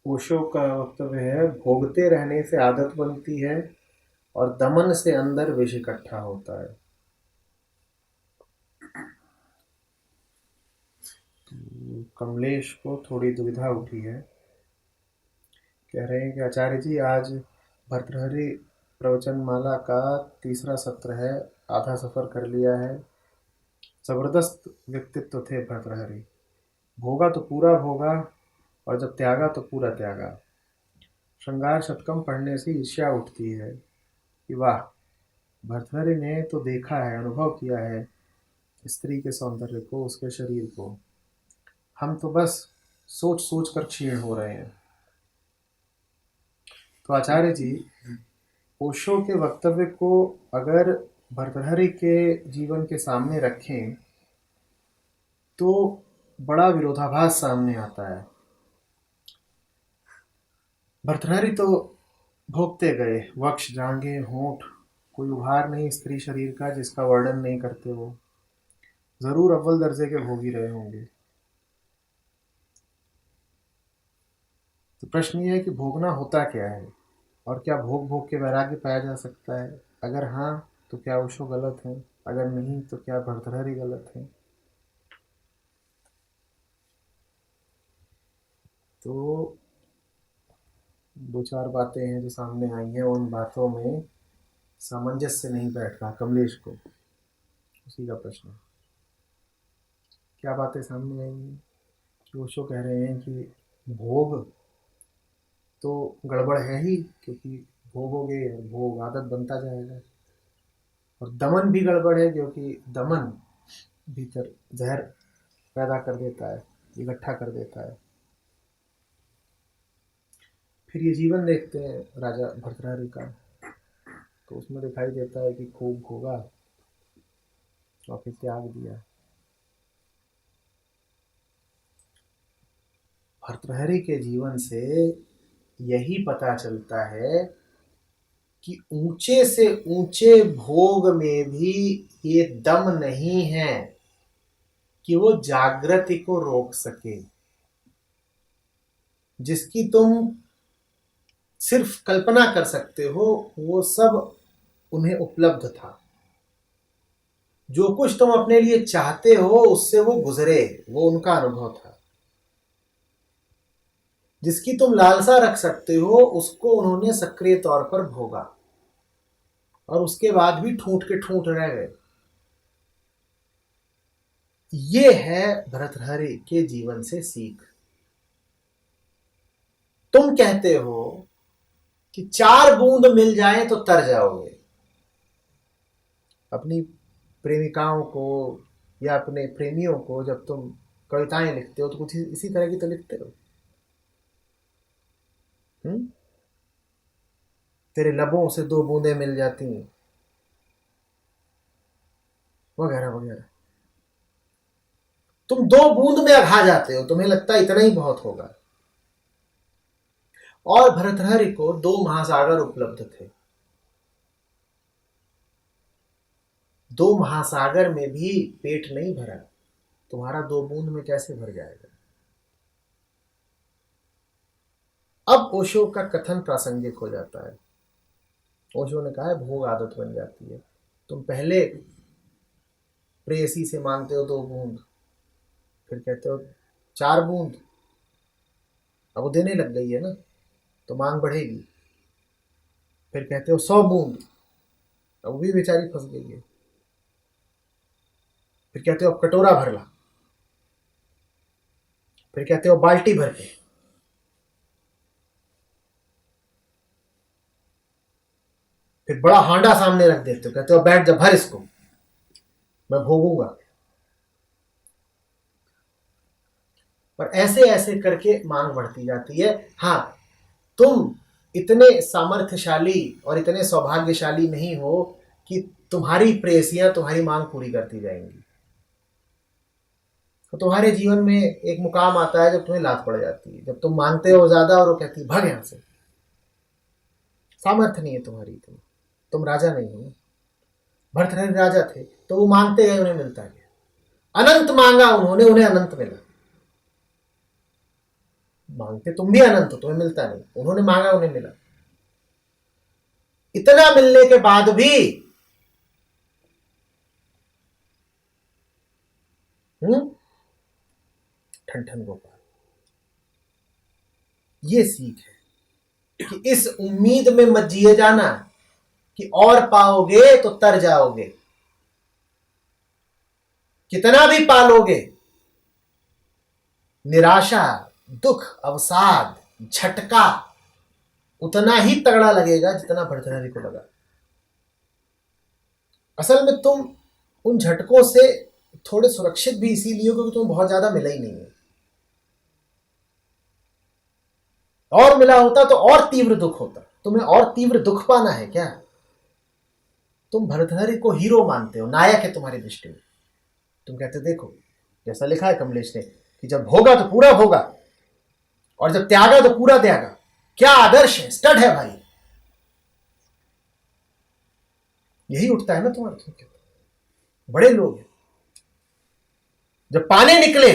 ओशो का वक्तव्य है, भोगते रहने से आदत बनती है और दमन से अंदर विष इकट्ठा होता है। कमलेश को थोड़ी दुविधा उठी है। कह रहे हैं कि आचार्य जी, आज भर्तृहरि प्रवचनमाला का तीसरा सत्र है, आधा सफर कर लिया है। जबरदस्त व्यक्तित्व थे भर्तृहरि। भोगा तो पूरा भोगा और जब त्यागा तो पूरा त्यागा। श्रृंगार शतकम पढ़ने से ईर्ष्या उठती है कि वाह, भर्तृहरि ने तो देखा है, अनुभव किया है स्त्री के सौंदर्य को, उसके शरीर को। हम तो बस सोच सोच कर क्षीण हो रहे हैं। तो आचार्य जी, ओशो के वक्तव्य को अगर भर्तृहरि के जीवन के सामने रखें तो बड़ा विरोधाभास सामने आता है। भर्तृहरि तो भोगते गए, वक्ष, जांघें, होंठ, कोई उभार नहीं स्त्री शरीर का जिसका वर्णन नहीं करते। वो जरूर अव्वल दर्जे के भोगी रहे होंगे। तो प्रश्न ये है कि भोगना होता क्या है, और क्या भोग भोग के वैराग्य पाया जा सकता है? अगर हाँ, तो क्या ओशो गलत है? अगर नहीं, तो क्या भर्तृहरि गलत है? तो दो चार बातें हैं जो सामने आई हैं, उन बातों में सामंजस्य नहीं बैठ रहा कमलेश को। उसी का प्रश्न है। क्या बातें सामने आई हैं कि ओशो कह रहे हैं कि भोग तो गड़बड़ है ही, क्योंकि भोगोगे और भोग आदत बनता जाएगा। और दमन भी गड़बड़ है, क्योंकि दमन भीतर जहर पैदा कर देता है, इकट्ठा कर देता है। फिर ये जीवन देखते हैं राजा भर्तृहरि का, तो उसमें दिखाई देता है कि खूब भोगा और फिर त्याग दिया। भर्तृहरि के जीवन से यही पता चलता है कि ऊंचे से ऊंचे भोग में भी ये दम नहीं है कि वो जागृति को रोक सके। जिसकी तुम सिर्फ कल्पना कर सकते हो, वो सब उन्हें उपलब्ध था। जो कुछ तुम अपने लिए चाहते हो उससे वो गुजरे, वो उनका अनुभव था। जिसकी तुम लालसा रख सकते हो उसको उन्होंने सक्रिय तौर पर भोगा, और उसके बाद भी ठूंठ के ठूंठ रह गए। ये है भर्तृहरि के जीवन से सीख। तुम कहते हो कि 4 बूंद मिल जाए तो तर जाओगे। अपनी प्रेमिकाओं को या अपने प्रेमियों को जब तुम कविताएं लिखते हो तो कुछ इसी तरह की तो लिखते हो। तेरे लबों से 2 बूंदें मिल जाती हैं, वगैरह वगैरह। तुम 2 बूंद में अघा जाते हो, तुम्हें लगता है इतना ही बहुत होगा। और भर्तृहरि को 2 महासागर उपलब्ध थे। 2 महासागर में भी पेट नहीं भरा, तुम्हारा 2 बूंद में कैसे भर जाएगा? अब ओशो का कथन प्रासंगिक हो जाता है। ओशो ने कहा है भोग आदत बन जाती है। तुम पहले प्रेयसी से मांगते हो 2 बूंद, फिर कहते हो 4 बूंद, अब वो देने लग गई है ना, तो मांग बढ़ेगी। फिर कहते हो 100 बूंद, अब वो भी बेचारी फंस गई है। फिर कहते हो अब कटोरा भर ला, फिर कहते हो बाल्टी भर के, फिर बड़ा हांडा सामने रख देते हो, कहते हो बैठ जा भर इसको, मैं भोगूंगा। और ऐसे ऐसे करके मांग बढ़ती जाती है। हाँ, तुम इतने सामर्थ्यशाली और इतने सौभाग्यशाली नहीं हो कि तुम्हारी प्रेयसियां तुम्हारी मांग पूरी करती जाएंगी। तो तुम्हारे जीवन में एक मुकाम आता है जब तुम्हें लात पड़ जाती है, जब तुम मांगते हो ज्यादा और वो कहती है भाग यहां से। सामर्थ्य नहीं है तुम्हारी, तुम राजा नहीं हो। भर्तृहरि राजा थे तो वो मांगते गए, उन्हें मिलता गया। अनंत मांगा उन्होंने, उन्हें अनंत मिला। मांगते तुम भी अनंत हो, तुम्हें मिलता नहीं, उन्होंने मांगा उन्हें मिला। इतना मिलने के बाद भी ठन ठन गोपाल। ये सीख है कि इस उम्मीद में मत जिए जाना कि और पाओगे तो तर जाओगे। कितना भी पालोगे, निराशा, दुख, अवसाद, झटका उतना ही तगड़ा लगेगा जितना भर्तृहरि को लगा। असल में तुम उन झटकों से थोड़े सुरक्षित भी इसीलिए हो क्योंकि तुम्हें बहुत ज्यादा मिला ही नहीं है। और मिला होता तो और तीव्र दुख होता। तुम्हें और तीव्र दुख पाना है क्या? तुम भर्तृहरि को हीरो मानते हो, नायक है तुम्हारी दृष्टि में। तुम कहते देखो, जैसा लिखा है कमलेश ने कि जब भोगा तो पूरा भोगा और जब त्यागा तो पूरा त्यागा। क्या आदर्श है, स्टड है भाई। यही उठता है ना तुम्हारे तुम बड़े लोग हैं। जब पाने निकले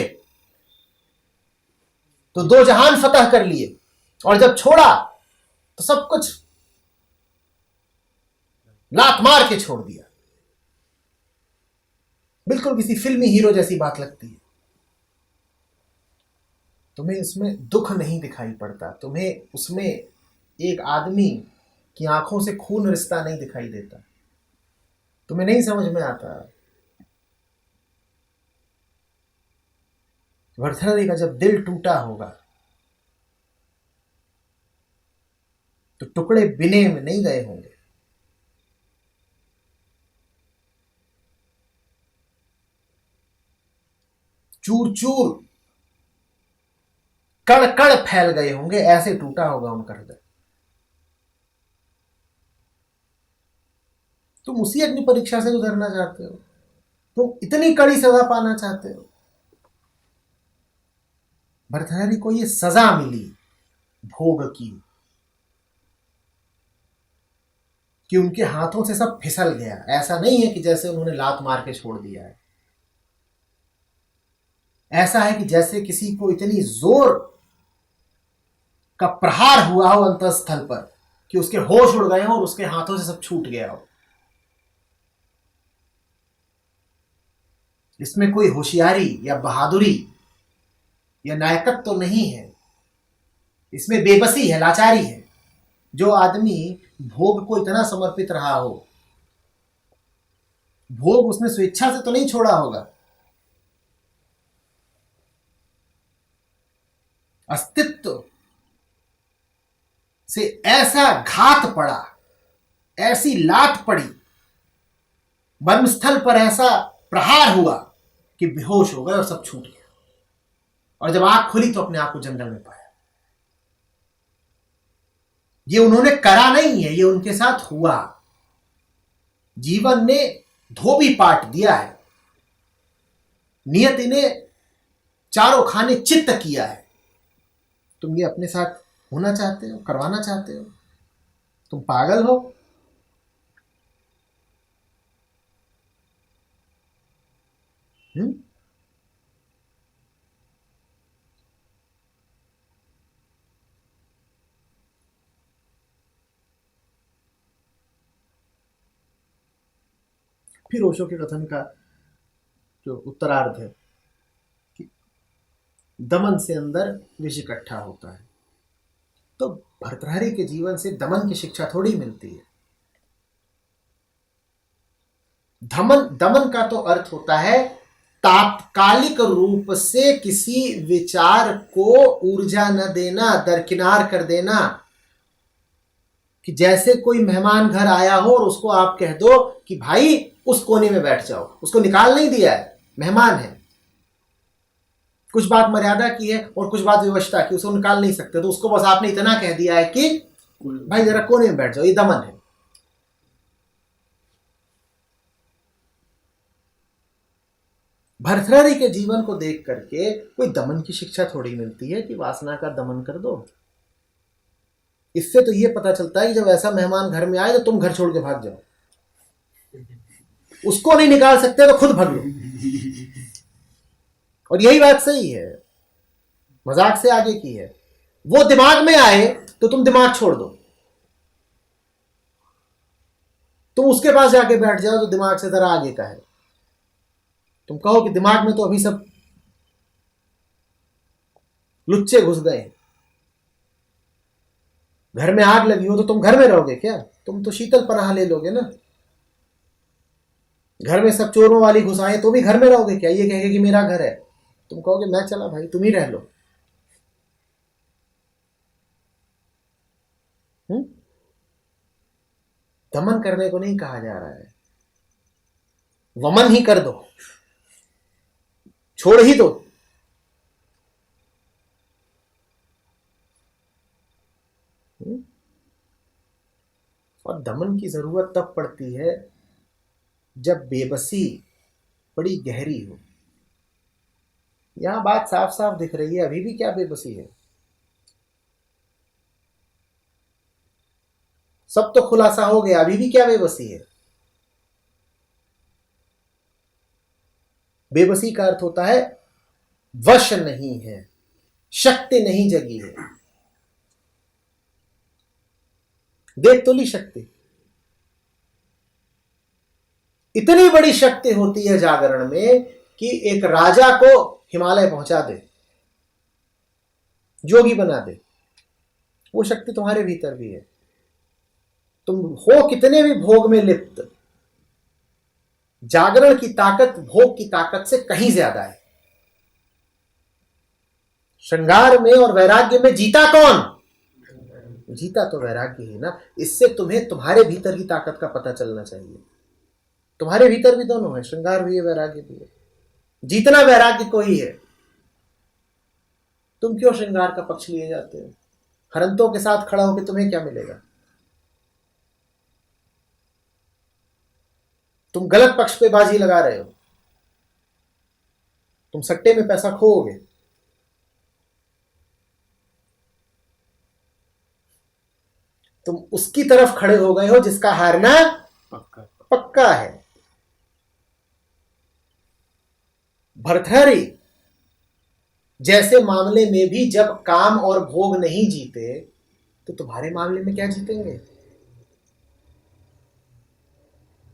तो दो जहान फतह कर लिए और जब छोड़ा तो सब कुछ लात मार के छोड़ दिया। बिल्कुल किसी फिल्मी हीरो जैसी बात लगती है। तुम्हें उसमें दुख नहीं दिखाई पड़ता, तुम्हें उसमें एक आदमी की आंखों से खून रिश्ता नहीं दिखाई देता, तुम्हें नहीं समझ में आता। भर्तृहरि का जब दिल टूटा होगा तो टुकड़े बिने में नहीं गए होंगे। चूर चूर कड़ कड़ फैल गए होंगे, ऐसे टूटा होगा उनका हृदय। तुम उसी अग्नि परीक्षा से गुजरना चाहते हो, तुम इतनी कड़ी सजा पाना चाहते हो। भर्तृहरि को ये सजा मिली भोग की कि उनके हाथों से सब फिसल गया। ऐसा नहीं है कि जैसे उन्होंने लात मार के छोड़ दिया है, ऐसा है कि जैसे किसी को इतनी जोर का प्रहार हुआ हो अंतःस्थल पर कि उसके होश उड़ गए हो और उसके हाथों से सब छूट गया हो। इसमें कोई होशियारी या बहादुरी या नायकत्व तो नहीं है, इसमें बेबसी है, लाचारी है। जो आदमी भोग को इतना समर्पित रहा हो, भोग उसने स्वेच्छा से तो नहीं छोड़ा होगा, अस्तित्व से ऐसा घात पड़ा, ऐसी लात पड़ी, मर्मस्थल पर ऐसा प्रहार हुआ कि बेहोश हो गए और सब छूट गया। और जब आंख खुली तो अपने आप को जंगल में पाया। ये उन्होंने करा नहीं है, ये उनके साथ हुआ। जीवन ने धोबी पाट दिया है, नियति ने चारों खाने चित्त किया है। तुम ये अपने साथ होना चाहते हो, करवाना चाहते हो? तुम पागल हो। फिर ओशो के कथन का जो उत्तरार्ध है कि दमन से अंदर विष इकट्ठा होता है। तो भर्तृहरि के जीवन से दमन की शिक्षा थोड़ी मिलती है। दमन का तो अर्थ होता है तात्कालिक रूप से किसी विचार को ऊर्जा न देना, दरकिनार कर देना। कि जैसे कोई मेहमान घर आया हो और उसको आप कह दो कि भाई उस कोने में बैठ जाओ, उसको निकाल नहीं दिया है, मेहमान है, कुछ बात मर्यादा की है और कुछ बात विवशता की, उसको निकाल नहीं सकते, तो उसको बस आपने इतना कह दिया है कि भाई जरा कोने में बैठ जाओ, ये दमन है। भर्तृहरि के जीवन को देख करके कोई दमन की शिक्षा थोड़ी मिलती है कि वासना का दमन कर दो। इससे तो ये पता चलता है कि जब ऐसा मेहमान घर में आए तो तुम घर छोड़ के भाग जाओ, उसको नहीं निकाल सकते तो खुद भाग लो। और यही बात सही है, मजाक से आगे की है। वो दिमाग में आए तो तुम दिमाग छोड़ दो, तुम उसके पास जाके बैठ जाओ जो दिमाग से जरा आगे का है। तुम कहो कि दिमाग में तो अभी सब लुच्चे घुस गए हैं, घर में आग लगी हो तो तुम घर में रहोगे क्या? तुम तो शीतल पनाह ले लोगे ना। घर में सब चोरों वाली घुसाएं तो भी घर में रहोगे क्या? ये कहेगे कि मेरा घर है, तुम कहोगे मैं चला भाई, तुम ही रह लो। दमन करने को नहीं कहा जा रहा है, वमन ही कर दो, छोड़ ही दो। और दमन की जरूरत तब पड़ती है जब बेबसी बड़ी गहरी हो। यहां बात साफ साफ दिख रही है, अभी भी क्या बेबसी है। सब तो खुलासा हो गया, अभी भी क्या बेबसी है। बेबसी का अर्थ होता है वश नहीं है, शक्ति नहीं जगी है। देख तो ली शक्ति, इतनी बड़ी शक्ति होती है जागरण में कि एक राजा को हिमालय पहुंचा दे, जोगी बना दे। वो शक्ति तुम्हारे भीतर भी है। तुम हो कितने भी भोग में लिप्त, जागरण की ताकत भोग की ताकत से कहीं ज्यादा है। श्रृंगार में और वैराग्य में जीता कौन? जीता तो वैराग्य ही ना। इससे तुम्हें तुम्हारे भीतर की ताकत का पता चलना चाहिए। तुम्हारे भीतर भी दोनों है, श्रृंगार भी है, वैराग्य भी है। जीतना वैराग्य को ही है। तुम क्यों श्रृंगार का पक्ष लिए जाते हो? हरंतों के साथ खड़ा होकर तुम्हें क्या मिलेगा? तुम गलत पक्ष पे बाजी लगा रहे हो, तुम सट्टे में पैसा खोओगे। तुम उसकी तरफ खड़े हो गए हो जिसका हारना पक्का है। भर्तृहरि जैसे मामले में भी जब काम और भोग नहीं जीते तो तुम्हारे मामले में क्या जीतेंगे?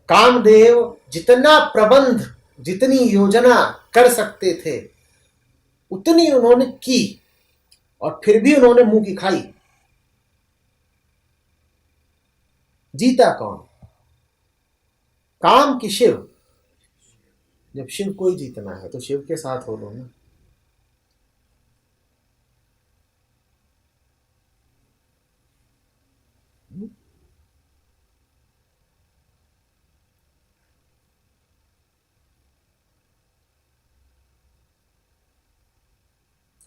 कामदेव जितना प्रबंध, जितनी योजना कर सकते थे उतनी उन्होंने की, और फिर भी उन्होंने मुंह की खाई। जीता कौन? काम की शिव। जब शिव को ही जीतना है तो शिव के साथ हो लो ना।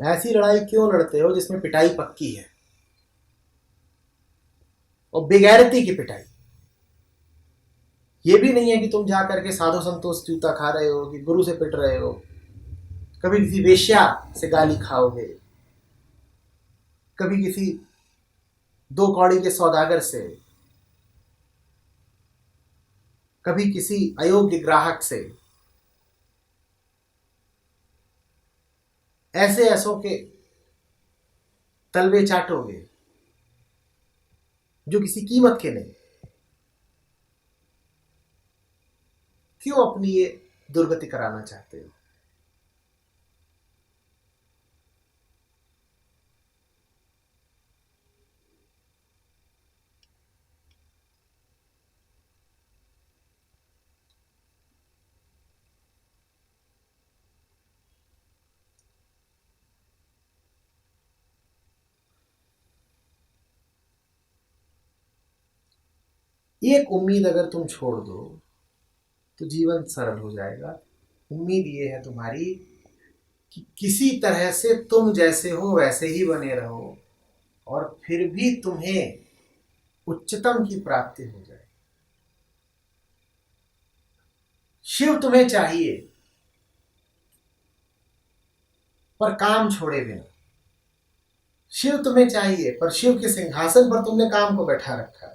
ऐसी लड़ाई क्यों लड़ते हो जिसमें पिटाई पक्की है, और बेगैरती की पिटाई। ये भी नहीं है कि तुम जा करके साधु संतोष जूता खा रहे हो, कि गुरु से पिट रहे हो, कभी किसी वेश्या से गाली खाओगे, कभी किसी दो कौड़ी के सौदागर से, कभी किसी अयोग्य ग्राहक से। ऐसे ऐसों के तलवे चाटोगे जो किसी कीमत के नहीं। क्यों अपनी ये दुर्गति कराना चाहते हो? एक उम्मीद अगर तुम छोड़ दो तो जीवन सरल हो जाएगा। उम्मीद ये है तुम्हारी कि किसी तरह से तुम जैसे हो वैसे ही बने रहो, और फिर भी तुम्हें उच्चतम की प्राप्ति हो जाए। शिव तुम्हें चाहिए पर काम छोड़े बिना। शिव तुम्हें चाहिए पर शिव के सिंहासन पर तुमने काम को बैठा रखा है।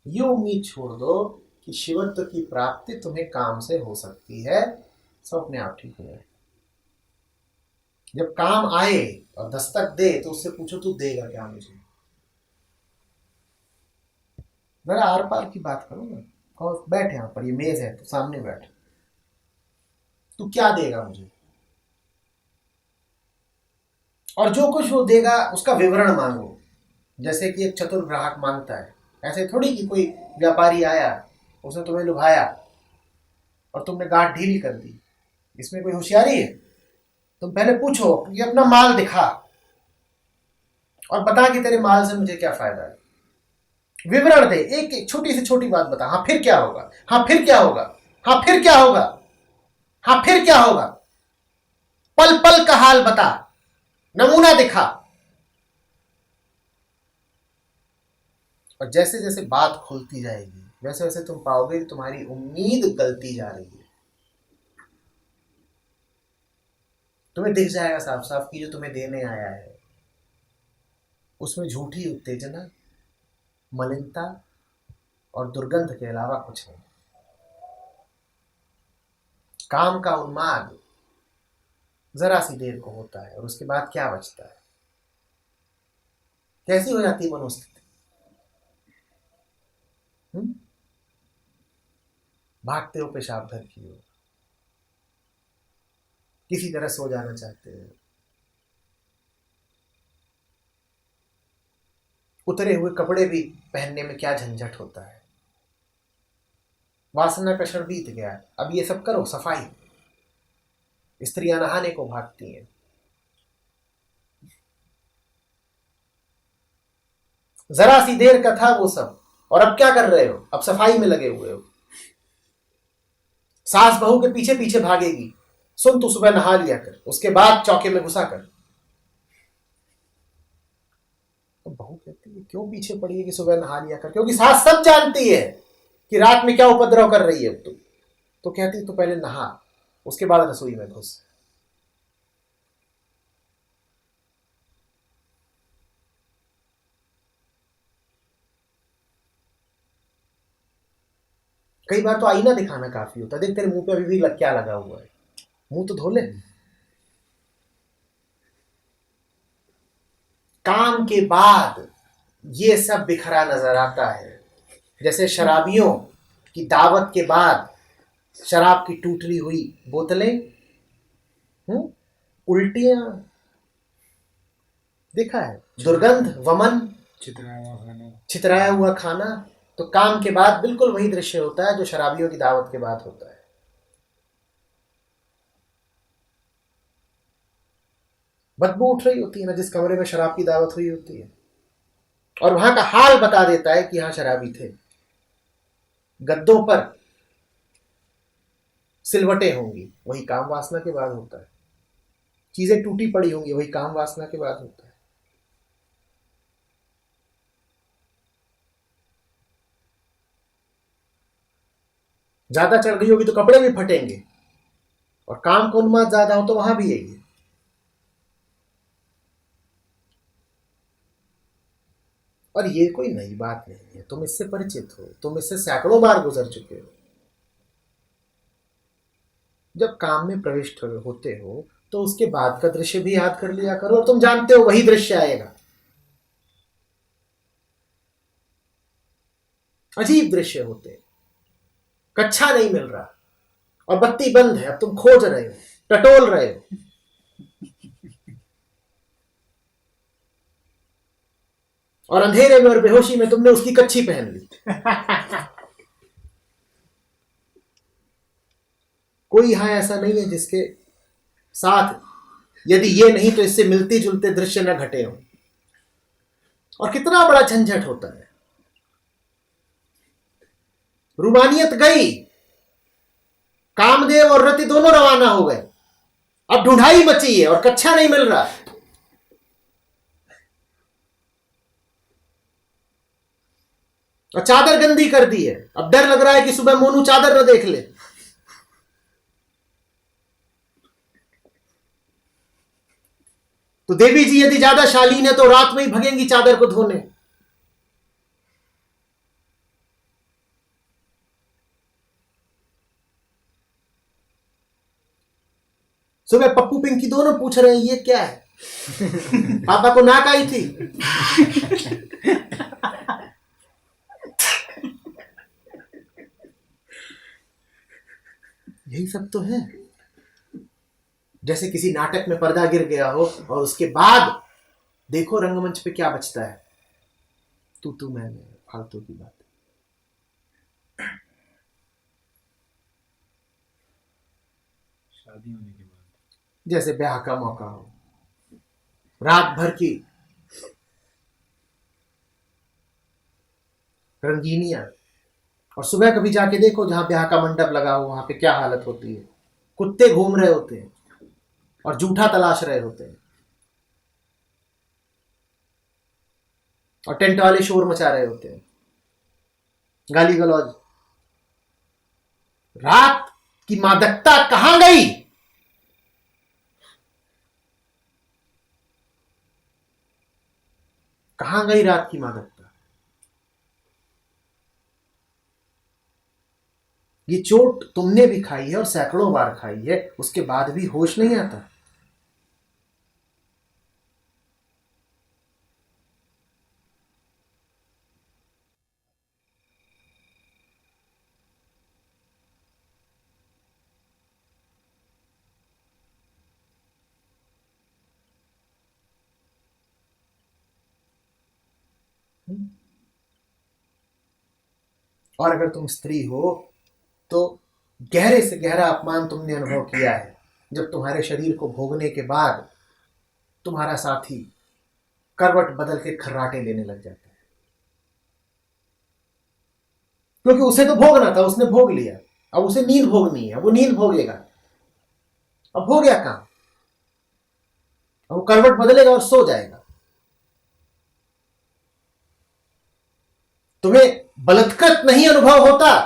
ये उम्मीद छोड़ दो कि शिवत्व की प्राप्ति तुम्हें काम से हो सकती है, सब अपने आप ठीक हो जाए। जब काम आए और दस्तक दे तो उससे पूछो तू देगा क्या मुझे। जरा आर पार की बात करो ना। और बैठ यहाँ पर, ये मेज है तो सामने बैठ, तू क्या देगा मुझे। और जो कुछ वो देगा उसका विवरण मांगो, जैसे कि एक चतुर ग्राहक मांगता है। ऐसे थोड़ी कि कोई व्यापारी आया, उसने तुम्हें लुभाया और तुमने गांठ ढीली कर दी। इसमें कोई होशियारी है? तुम पहले पूछो कि अपना माल दिखा और बता कि तेरे माल से मुझे क्या फायदा है। विवरण दे, एक एक छोटी से छोटी बात बता। हाँ फिर क्या होगा, हाँ फिर क्या होगा, हाँ फिर क्या होगा, हाँ फिर क्या होगा। पल पल का हाल बता, नमूना दिखा। और जैसे जैसे बात खुलती जाएगी वैसे वैसे तुम पाओगे कि तुम्हारी उम्मीद गलती जा रही है। तुम्हें दिख जाएगा साफ साफ कि जो तुम्हें देने आया है उसमें झूठी उत्तेजना, मलिनता और दुर्गंध के अलावा कुछ नहीं। काम का उन्माद जरा सी देर को होता है और उसके बाद क्या बचता है? कैसी हो जाती है मनोस्थिति? भागते हो पेशाब भर की हो, किसी तरह सो जाना चाहते हो, उतरे हुए कपड़े भी पहनने में क्या झंझट होता है। वासना का क्षण बीत गया, अब ये सब करो सफाई। स्त्रियां नहाने को भागती हैं। जरा सी देर का था वो सब, और अब क्या कर रहे हो? अब सफाई में लगे हुए हो। सास बहू के पीछे पीछे भागेगी। सुन, तू सुबह नहा लिया कर, उसके बाद चौके में घुसा कर। तो बहू कहती है क्यों पीछे पड़ी है कि सुबह नहा लिया कर? क्योंकि सास सब जानती है कि रात में क्या उपद्रव कर रही है तू। तो कहती तू पहले नहा, उसके बाद रसोई में घुस। कई बार तो आईना दिखाना काफी होता है। देख तेरे मुंह पे अभी भी क्या लगा हुआ है, मुंह तो धो ले। काम के बाद ये सब बिखरा नजर आता है, जैसे शराबियों की दावत के बाद शराब की टूटी हुई बोतलें, उल्टियां, देखा है, दुर्गंध, वमन, छितराया हुआ खाना। तो काम के बाद बिल्कुल वही दृश्य होता है जो शराबियों की दावत के बाद होता है। बदबू उठ रही होती है ना जिस कमरे में शराब की दावत हुई होती है, और वहां का हाल बता देता है कि यहां शराबी थे। गद्दों पर सिलवटें होंगी, वही काम वासना के बाद होता है। चीजें टूटी पड़ी होंगी, वही काम वासना के बाद होता है। ज्यादा चढ़ गई होगी तो कपड़े भी फटेंगे, और काम का उन्माद ज्यादा हो तो वहां भी यही है। और ये कोई नई बात नहीं है, तुम इससे परिचित हो, तुम इससे सैकड़ों बार गुजर चुके हो। जब काम में प्रविष्ट होते हो तो उसके बाद का दृश्य भी याद कर लिया करो, और तुम जानते हो वही दृश्य आएगा। अजीब दृश्य होते, कच्छा नहीं मिल रहा और बत्ती बंद है, अब तुम खोज रहे हो, टटोल रहे हो, और अंधेरे में और बेहोशी में तुमने उसकी कच्छी पहन ली। कोई यहां ऐसा नहीं है जिसके साथ यदि ये नहीं तो इससे मिलते जुलते दृश्य न घटे हो। और कितना बड़ा झंझट होता है। रूमानियत गई, कामदेव और रति दोनों रवाना हो गए, अब ढूंढाई मची है और कच्छा नहीं मिल रहा। और चादर गंदी कर दी है, अब डर लग रहा है कि सुबह मोनू चादर न देख ले। तो देवी जी यदि ज्यादा शालीन है तो रात में ही भगेंगी चादर को धोने। सुबह पप्पू पिंकी दोनों पूछ रहे हैं ये क्या है। पापा को नाक आई थी। यही सब तो है। जैसे किसी नाटक में पर्दा गिर गया हो और उसके बाद देखो रंगमंच पे क्या बचता है। तू मैं फालतू की बात। शादी होने के बाद जैसे ब्याह का मौका हो, रात भर की रंगीनियां, और सुबह कभी जाके देखो जहां ब्याह का मंडप लगा हो वहां पे क्या हालत होती है। कुत्ते घूम रहे होते हैं और जूठा तलाश रहे होते हैं और टेंट वाले शोर मचा रहे होते हैं, गाली गलौज। रात की मादकता कहां गई? कहां गई रात की मादकता? ये चोट तुमने भी खाई है और सैकड़ों बार खाई है, उसके बाद भी होश नहीं आता। और अगर तुम स्त्री हो तो गहरे से गहरा अपमान तुमने अनुभव किया है जब तुम्हारे शरीर को भोगने के बाद तुम्हारा साथी करवट बदल के खर्राटे लेने लग जाता है, क्योंकि उसे तो भोगना था, उसने भोग लिया। अब उसे नींद भोगनी है, वो नींद भोगेगा। अब हो गया काम, अब वो करवट बदलेगा और सो जाएगा। तुम्हें बलात्कृत नहीं अनुभव होता,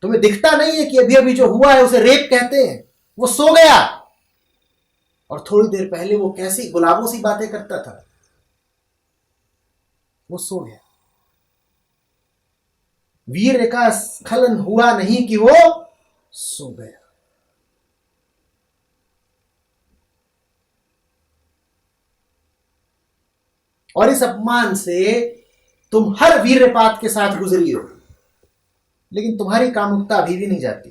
तुम्हें दिखता नहीं है कि अभी अभी जो हुआ है उसे रेप कहते हैं। वो सो गया और थोड़ी देर पहले वो कैसी गुलाबों सी बातें करता था, वो सो गया। वीर का स्खलन हुआ नहीं कि वो सो गया। और इस अपमान से तुम हर वीरपात के साथ गुजरी हो, लेकिन तुम्हारी कामुकता अभी भी नहीं जाती।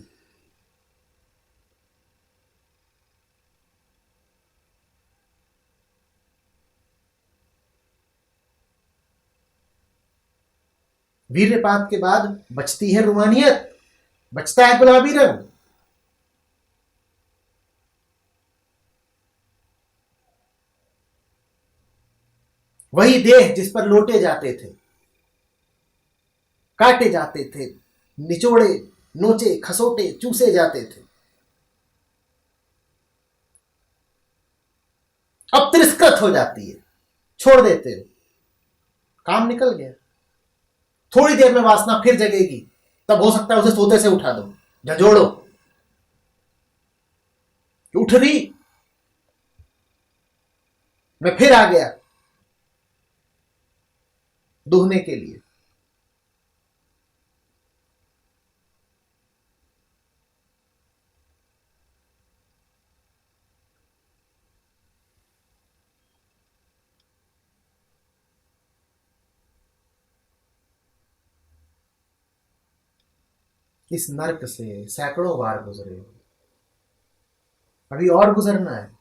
वीरपात के बाद बचती है रूमानियत, बचता है गुलाबी रंग। वही देह जिस पर लोटे जाते थे, काटे जाते थे, निचोड़े नोचे खसोटे चूसे जाते थे, अब तिरस्कृत हो जाती है, छोड़ देते हो, काम निकल गया। थोड़ी देर में वासना फिर जगेगी, तब हो सकता है उसे सोते से उठा दो, झंझोड़ो। उठ रही, मैं फिर आ गया दूहने के लिए। इस नर्क से सैकड़ों बार गुजरे हो, अभी और गुजरना है।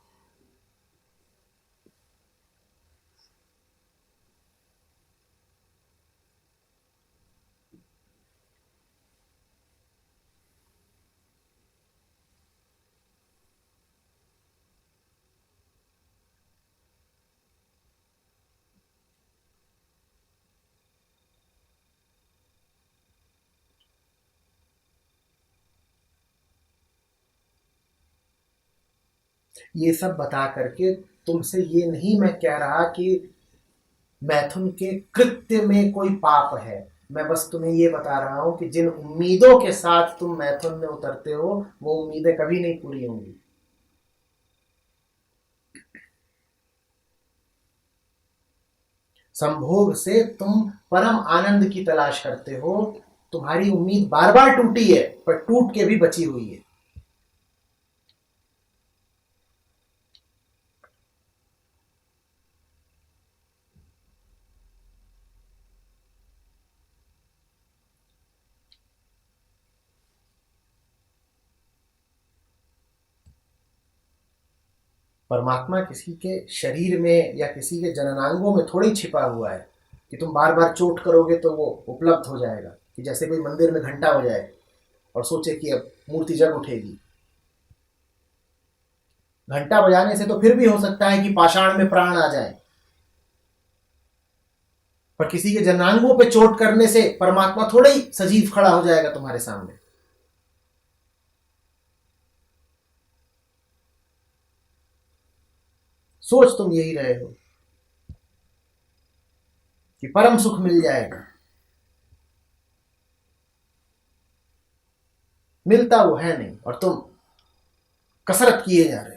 ये सब बता करके तुमसे ये नहीं मैं कह रहा कि मैथुन के कृत्य में कोई पाप है। मैं बस तुम्हें ये बता रहा हूं कि जिन उम्मीदों के साथ तुम मैथुन में उतरते हो वो उम्मीदें कभी नहीं पूरी होंगी। संभोग से तुम परम आनंद की तलाश करते हो। तुम्हारी उम्मीद बार बार टूटी है, पर टूट के भी बची हुई है। परमात्मा किसी के शरीर में या किसी के जननांगों में थोड़ी छिपा हुआ है कि तुम बार बार चोट करोगे तो वो उपलब्ध हो जाएगा, कि जैसे कोई मंदिर में घंटा हो जाए और सोचे कि अब मूर्ति जग उठेगी। घंटा बजाने से तो फिर भी हो सकता है कि पाषाण में प्राण आ जाए, पर किसी के जनांगों पे चोट करने से परमात्मा थोड़ा ही सजीव खड़ा हो जाएगा तुम्हारे सामने। सोच तुम यही रहे हो कि परम सुख मिल जाएगा, मिलता वो है नहीं और तुम कसरत किए जा रहे हो।